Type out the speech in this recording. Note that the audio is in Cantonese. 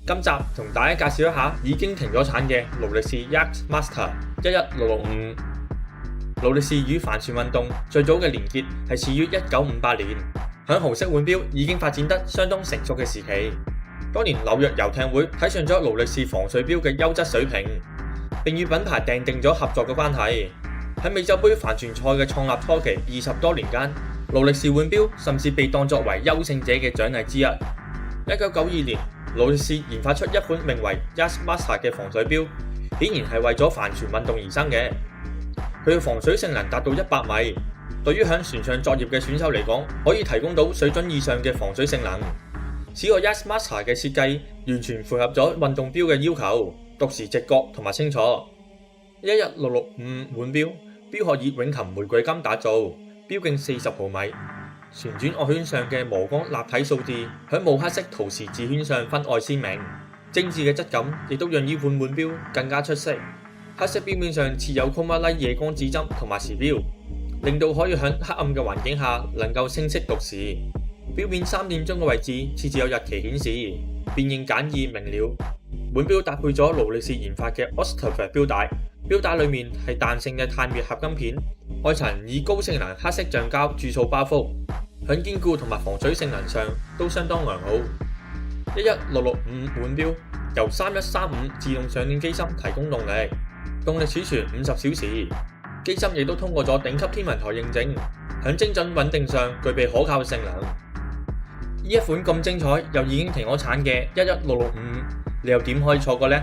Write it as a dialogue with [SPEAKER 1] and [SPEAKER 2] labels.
[SPEAKER 1] 今集同大家介紹一下已經停咗產嘅勞力士 Yachtmaster 11665。勞力士與帆船運動最早嘅連結係始於1958年，響豪式腕錶已經發展得相當成熟嘅時期。當年紐約遊艇會睇上咗勞力士防水錶嘅優質水平，並與品牌訂定咗合作嘅關係。喺美洲盃帆船賽嘅創立初期20多年間，勞力士腕錶甚至被當作為優勝者嘅獎勵之一。1992年，勞力士研發出一款名為 Yachtmaster 嘅防水錶，顯然係為咗帆船運動而生嘅。佢嘅防水性能達到100米，對於響船上作業嘅選手嚟講，可以提供到水準以上嘅防水性能。此外 Yachtmaster 嘅設計完全符合咗運動錶嘅要求，獨時直角同埋清楚。11665腕錶，錶殼以永琴玫瑰金打造，錶徑40毫米。旋轉外圈上嘅磨光立體數字，響冇黑色陶瓷字圈上分外鮮明，精緻嘅質感亦都讓呢款腕錶更加出色。黑色錶面上設有 Chromalite 夜光指針同埋時錶，令到可以響黑暗嘅環境下能夠清晰讀時。錶面3點鐘嘅位置設置有日期顯示，辨認簡易明了。腕錶搭配咗勞力士研發嘅 Oysterfeld 錶帶，錶帶裏面係彈性嘅碳纂合金片，外層以高性能黑色橡膠注塑包覆，響堅固同埋防水性能上都相當良好。11665腕錶由3135自動上鏈機芯提供動力，動力儲存50小時，機芯亦都通過咗頂級天文台認證，響精準穩定上具備可靠嘅性能。呢一款咁精彩又已經停咗產嘅11665，你又點可以錯過呢？